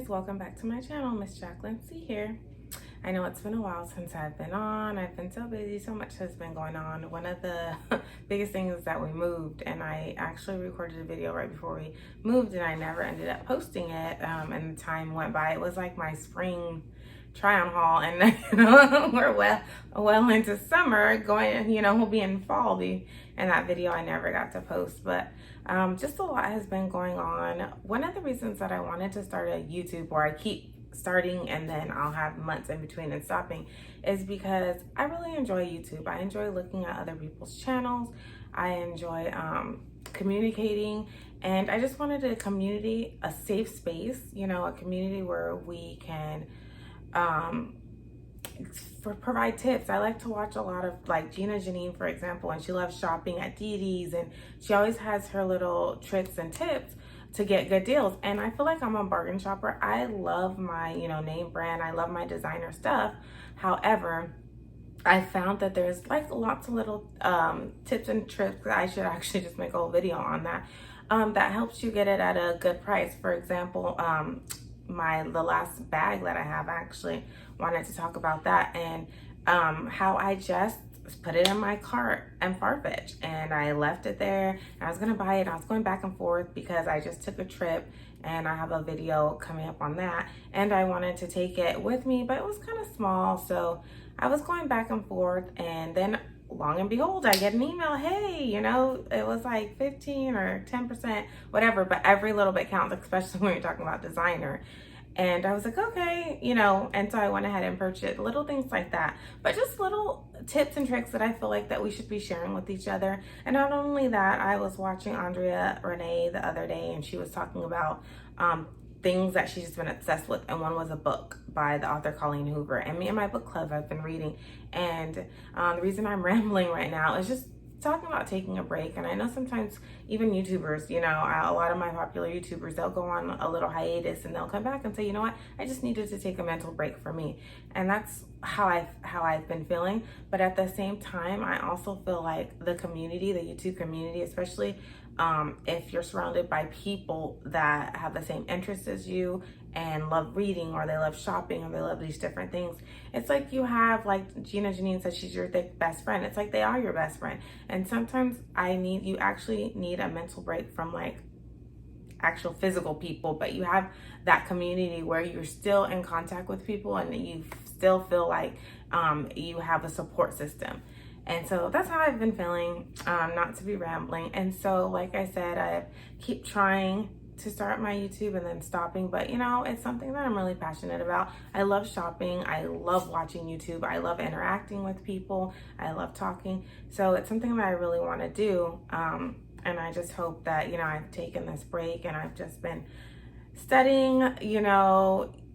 Welcome back to my channel. Miss Jacqueline C here. I know it's been a while since I've been on. I've been so busy, so much has been going on. One of the biggest things is that we moved, and I actually recorded a video right before we moved, and I never ended up posting it. And the time went by. It was like my spring try-on haul, and we're well into summer. We'll be in fall. And that video I never got to post, but just a lot has been going on. One of the reasons that I wanted to start a YouTube, where I keep starting and then I'll have months in between and stopping, is because I really enjoy YouTube. I enjoy looking at other people's channels. I enjoy communicating, and I just wanted a community, a safe space, a community where we can provide tips. I like to watch a lot of like Gina Janine, for example, and she loves shopping at DD's, and she always has her little tricks and tips to get good deals. And I feel like I'm a bargain shopper. I love my name brand. I love my designer stuff. However, I found that there's like lots of little tips and tricks. I should actually just make a whole video on that, that helps you get it at a good price. For example, the last bag that I have, I actually wanted to talk about that, and how I just put it in my cart and Farfetch, and I left it there, and I was gonna buy it. I was going back and forth because I just took a trip, and I have a video coming up on that, and I wanted to take it with me, but it was kind of small, so I was going back and forth, and then long and behold, I get an email, hey, it was like 15 or 10%, whatever, but every little bit counts, especially when you're talking about designer. And I was like, okay, and so I went ahead and purchased little things like that, but just little tips and tricks that I feel like that we should be sharing with each other. And not only that, I was watching Andrea Renee the other day, and she was talking about things that she's just been obsessed with, and one was a book by the author Colleen Hoover. And me and my book club, I've been reading, and the reason I'm rambling right now is just talking about taking a break. And I know sometimes even YouTubers, a lot of my popular YouTubers, they'll go on a little hiatus and they'll come back and say, you know what, I just needed to take a mental break for me. And that's how I've been feeling. But at the same time, I also feel like the community, the YouTube community, especially if you're surrounded by people that have the same interests as you and love reading, or they love shopping, or they love these different things, it's like you have, like Gina Janine says, she's your best friend. It's like they are your best friend. And sometimes you actually need a mental break from like actual physical people, but you have that community where you're still in contact with people, and you still feel like you have a support system. And so that's how I've been feeling, not to be rambling. And so, like I said, I keep trying to start my YouTube and then stopping, but it's something that I'm really passionate about. I love shopping. I love watching YouTube. I love interacting with people. I love talking. So it's something that I really want to do. And I just hope that, I've taken this break, and I've just been studying,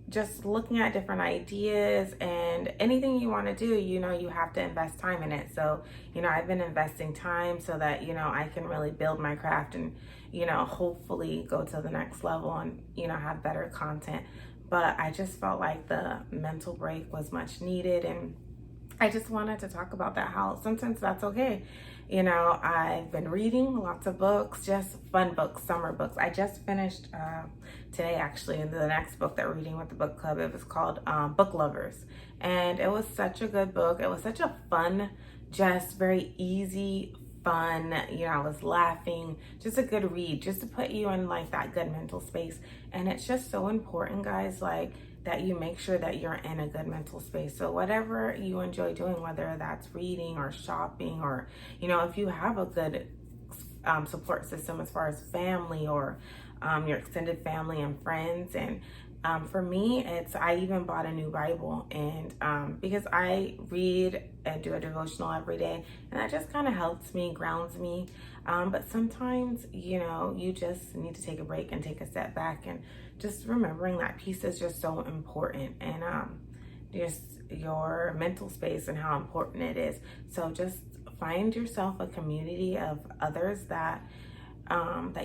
just looking at different ideas, and anything you want to do, you have to invest time in it. So, I've been investing time so that, I can really build my craft and, hopefully go to the next level and, have better content. But I just felt like the mental break was much needed, and I just wanted to talk about that, how sometimes that's okay. I've been reading lots of books, just fun books, summer books. I just finished today, actually, the next book that we're reading with the book club. It was called Book Lovers. And it was such a good book. It was such a fun, just very easy, fun, I was laughing, just a good read, just to put you in like that good mental space. And it's just so important, guys, like that you make sure that you're in a good mental space. So whatever you enjoy doing, whether that's reading or shopping, or, if you have a good support system as far as family, or your extended family and friends. And for me, I even bought a new Bible, and because I read and do a devotional every day, and that just kind of helps me, grounds me. But sometimes, you just need to take a break and take a step back, and just remembering that peace is just so important, and just your mental space and how important it is. So just find yourself a community of others that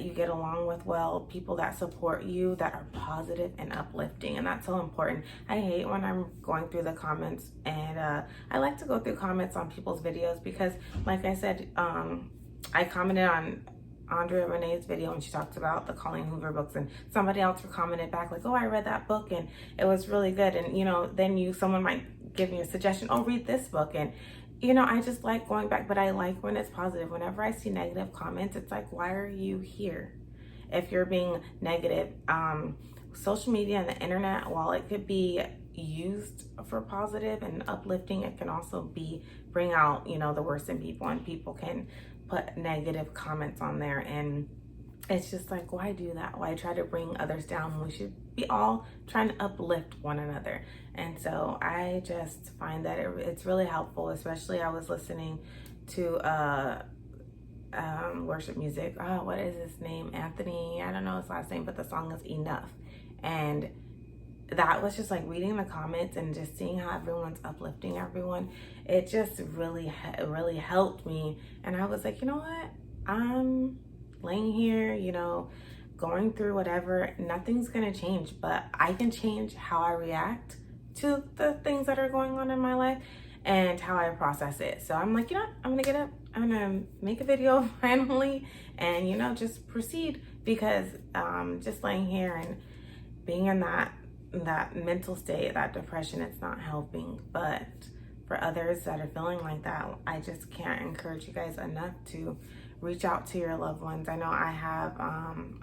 you get along with well, people that support you, that are positive and uplifting, and that's so important. I hate when I'm going through the comments, and I like to go through comments on people's videos because, like I said, I commented Andrea Renee's video when she talked about the Colleen Hoover books, and somebody else commented back like, oh, I read that book and it was really good. And, you know, then someone might give me a suggestion, oh, read this book. And, you know, I just like going back, but I like when it's positive. Whenever I see negative comments, it's like, why are you here? If you're being negative, social media and the internet, while it could be used for positive and uplifting, it can also bring out, you know, the worst in people, and people can put negative comments on there. And it's just like, why do that? Why try to bring others down when we should be all trying to uplift one another? And so I just find that it's really helpful, especially I was listening to worship music. Oh, what is his name? Anthony, I don't know his last name, but the song is Enough. And that was just like reading the comments and just seeing how everyone's uplifting everyone. It just really helped me. And I was like, you know what? I'm laying here, you know, going through whatever. Nothing's going to change, but I can change how I react to the things that are going on in my life and how I process it. So I'm like, you know what? I'm going to get up. I'm going to make a video finally and, you know, just proceed, because just laying here and being in that mental state, that depression, it's not helping. But for others that are feeling like that, I just can't encourage you guys enough to reach out to your loved ones. I know I have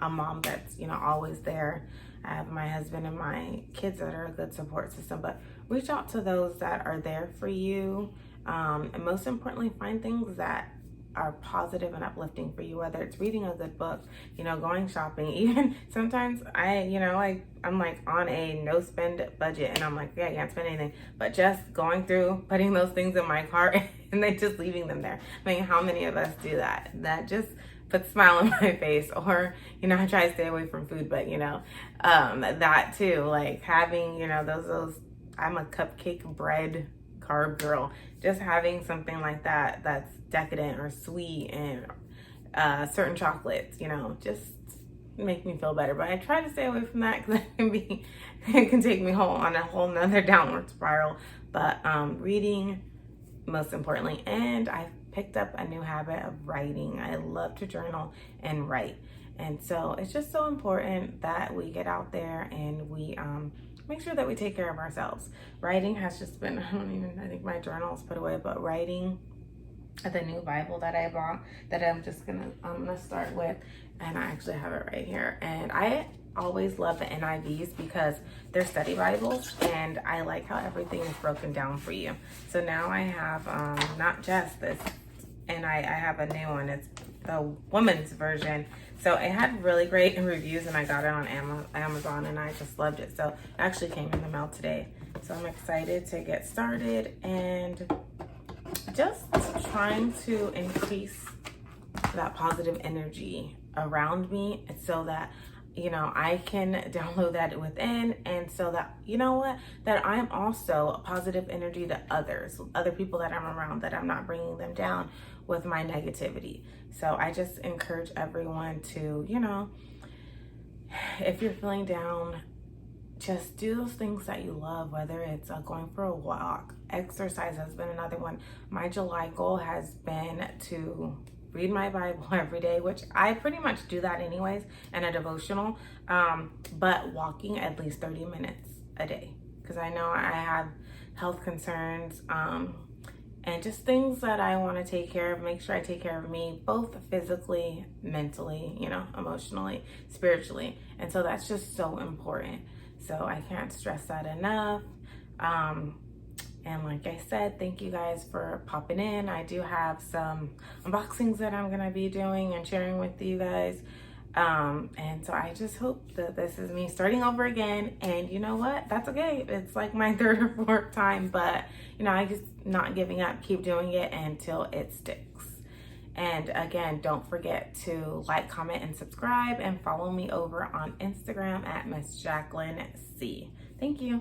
a mom that's, you know, always there. I have my husband and my kids that are a good support system, but reach out to those that are there for you. And most importantly, find things that are positive and uplifting for you, whether it's reading a good book, you know, going shopping. Even sometimes I'm like on a no spend budget and I'm like, yeah, I can't spend anything, but just going through, putting those things in my cart and then just leaving them there. I mean, how many of us do that? That just puts a smile on my face. Or, you know, I try to stay away from food, but you know, that too, like having, you know, those, I'm a cupcake bread carb girl. Just having something like that that's decadent or sweet, and certain chocolates, you know, just make me feel better. But I try to stay away from that because it can take me on a whole nother downward spiral. But reading, most importantly, and I've picked up a new habit of writing. I love to journal and write. And so it's just so important that we get out there and we make sure that we take care of ourselves. Writing has just been, I think my journal is put away, but writing, the new Bible that I bought that I'm gonna start with, and I actually have it right here. And I always love the NIVs because they're study Bibles, and I like how everything is broken down for you. So now I have not just this, and I have a new one. It's the woman's version. So it had really great reviews, and I got it on Amazon, and I just loved it. So it actually came in the mail today. So I'm excited to get started and just trying to increase that positive energy around me, so that, you know, I can download that within, and so that, you know what, that I'm also a positive energy to other people that I'm around, that I'm not bringing them down with my negativity. So I just encourage everyone to, you know, if you're feeling down, just do those things that you love, whether it's going for a walk. Exercise has been another one. My July goal has been to read my Bible every day, which I pretty much do that anyways, and a devotional, but walking at least 30 minutes a day, because I know I have health concerns, and just things that I want to take care of. Make sure I take care of me, both physically, mentally, you know, emotionally, spiritually. And so that's just so important. So I can't stress that enough. And like I said, thank you guys for popping in. I do have some unboxings that I'm going to be doing and sharing with you guys. And so I just hope that this is me starting over again. And you know what? That's okay. It's like my third or fourth time, but you know, I just not giving up, keep doing it until it sticks. And again, don't forget to like, comment, and subscribe, and follow me over on Instagram at Miss Jacqueline C. Thank you.